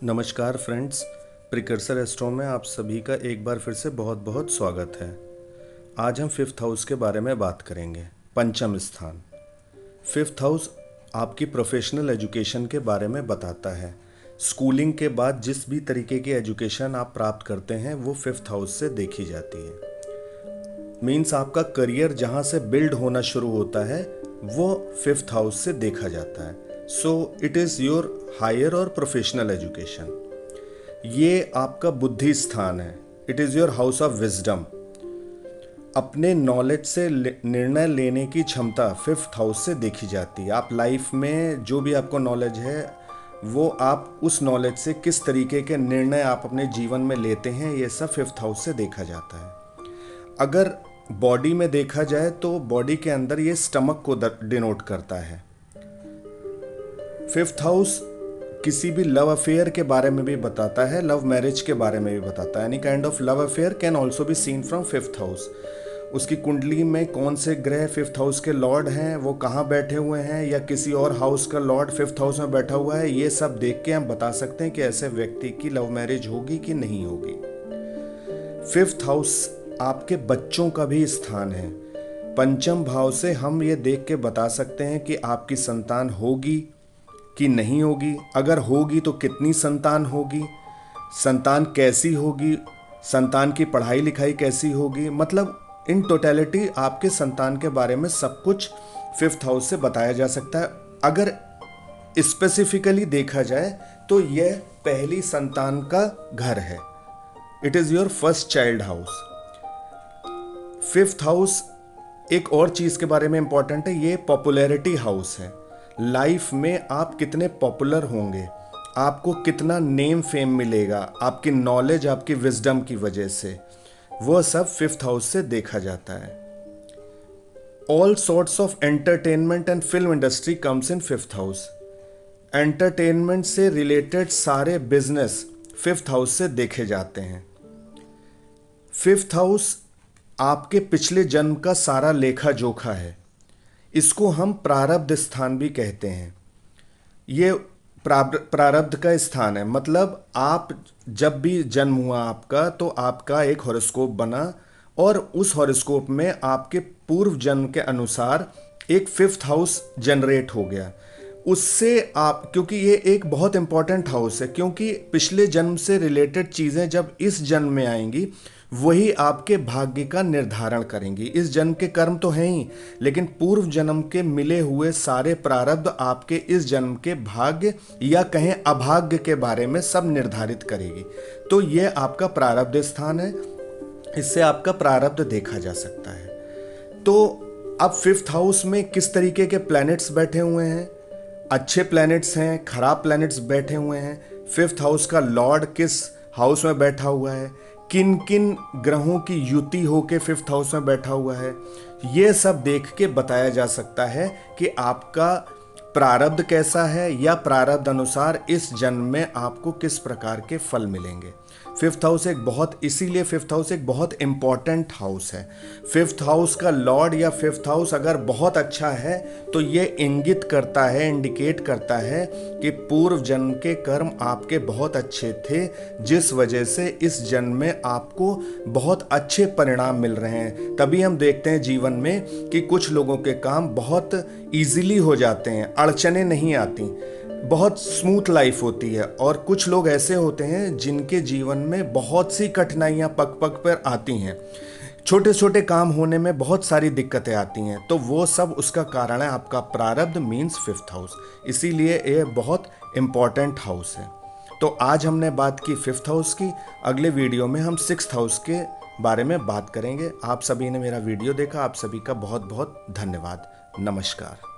नमस्कार friends, precursor astro में आप सभी का एक बार फिर से बहुत बहुत स्वागत है। आज हम फिफ्थ हाउस के बारे में बात करेंगे। पंचम स्थान। फिफ्थ हाउस आपकी प्रोफेशनल एजुकेशन के बारे में बताता है। स्कूलिंग के बाद जिस भी तरीके की एजुकेशन आप प्राप्त करते हैं वो फिफ्थ हाउस से देखी जाती है। मीन्स आपका करियर जहाँ से बिल्ड होना शुरू होता है वो फिफ्थ हाउस से देखा जाता है। So it is your higher और प्रोफेशनल एजुकेशन। ये आपका बुद्धि स्थान है। It is your house of wisdom. अपने नॉलेज से निर्णय लेने की क्षमता फिफ्थ हाउस से देखी जाती है। आप लाइफ में जो भी आपको नॉलेज है वो आप उस नॉलेज से किस तरीके के निर्णय आप अपने जीवन में लेते हैं, ये सब फिफ्थ हाउस से देखा जाता है। अगर बॉडी में देखा जाए तो बॉडी के अंदर ये स्टमक को डिनोट करता है। फिफ्थ हाउस किसी भी लव अफेयर के बारे में भी बताता है, लव मैरिज के बारे में भी बताता है। Any kind of love affair can also be seen from fifth house. उसकी कुंडली में कौन से ग्रह फिफ्थ हाउस के लॉर्ड हैं, वो कहाँ बैठे हुए हैं, या किसी और हाउस का लॉर्ड फिफ्थ हाउस में बैठा हुआ है, ये सब देख के हम बता सकते हैं कि ऐसे व्यक्ति की लव मैरिज होगी कि नहीं होगी। फिफ्थ हाउस आपके बच्चों का भी स्थान है। पंचम भाव से हम ये देख के बता सकते हैं कि आपकी संतान होगी कि नहीं होगी, अगर होगी तो कितनी संतान होगी, संतान कैसी होगी, संतान की पढ़ाई लिखाई कैसी होगी। मतलब इन टोटलिटी आपके संतान के बारे में सब कुछ फिफ्थ हाउस से बताया जा सकता है। अगर स्पेसिफिकली देखा जाए तो यह पहली संतान का घर है। It is your first child house. Fifth house एक और चीज़ के बारे में इंपॉर्टेंट है, ये पॉपुलैरिटी हाउस है। लाइफ में आप कितने पॉपुलर होंगे, आपको कितना नेम फेम मिलेगा आपकी नॉलेज, आपकी विजडम की वजह से, वो सब फिफ्थ हाउस से देखा जाता है। All sorts of entertainment and film industry comes in fifth house. Entertainment से रिलेटेड सारे बिजनेस फिफ्थ हाउस से देखे जाते हैं। फिफ्थ हाउस आपके पिछले जन्म का सारा लेखा जोखा है। इसको हम प्रारब्ध स्थान भी कहते हैं। ये प्रारब्ध का स्थान है। मतलब आप जब भी जन्म हुआ आपका तो आपका एक हॉरोस्कोप बना और उस हॉरोस्कोप में आपके पूर्व जन्म के अनुसार एक फिफ्थ हाउस जनरेट हो गया। उससे आप, क्योंकि ये एक बहुत इंपॉर्टेंट हाउस है, क्योंकि पिछले जन्म से रिलेटेड चीज़ें जब इस जन्म में आएंगी वही आपके भाग्य का निर्धारण करेंगी। इस जन्म के कर्म तो हैं ही, लेकिन पूर्व जन्म के मिले हुए सारे प्रारब्ध आपके इस जन्म के भाग्य या कहें अभाग्य के बारे में सब निर्धारित करेगी। तो ये आपका प्रारब्ध स्थान है, इससे आपका प्रारब्ध देखा जा सकता है। तो अब फिफ्थ हाउस में किस तरीके के प्लैनेट्स बैठे हुए हैं, अच्छे प्लैनेट्स हैं, खराब प्लैनेट्स बैठे हुए हैं, फिफ्थ हाउस का लॉर्ड किस हाउस में बैठा हुआ है, किन किन ग्रहों की युति होके फिफ्थ हाउस में बैठा हुआ है, ये सब देख के बताया जा सकता है कि आपका प्रारब्ध कैसा है या प्रारब्ध अनुसार इस जन्म में आपको किस प्रकार के फल मिलेंगे। फिफ्थ हाउस इसीलिए फिफ्थ हाउस एक बहुत इंपॉर्टेंट हाउस है। फिफ्थ हाउस का लॉर्ड या फिफ्थ हाउस अगर बहुत अच्छा है तो ये इंगित करता है, इंडिकेट करता है कि पूर्व जन्म के कर्म आपके बहुत अच्छे थे, जिस वजह से इस जन्म में आपको बहुत अच्छे परिणाम मिल रहे हैं। तभी हम देखते हैं जीवन में कि कुछ लोगों के काम बहुत ईजिली हो जाते हैं, अड़चने नहीं आती, बहुत स्मूथ लाइफ होती है। और कुछ लोग ऐसे होते हैं जिनके जीवन में बहुत सी कठिनाइयाँ पग पग पर आती हैं, छोटे छोटे काम होने में बहुत सारी दिक्कतें आती हैं। तो वो सब उसका कारण है आपका प्रारब्ध, मीन्स फिफ्थ हाउस। इसीलिए ये बहुत इम्पॉर्टेंट हाउस है। तो आज हमने बात की फिफ्थ हाउस की। अगले वीडियो में हम सिक्स्थ हाउस के बारे में बात करेंगे। आप सभी ने मेरा वीडियो देखा, आप सभी का बहुत बहुत धन्यवाद। नमस्कार।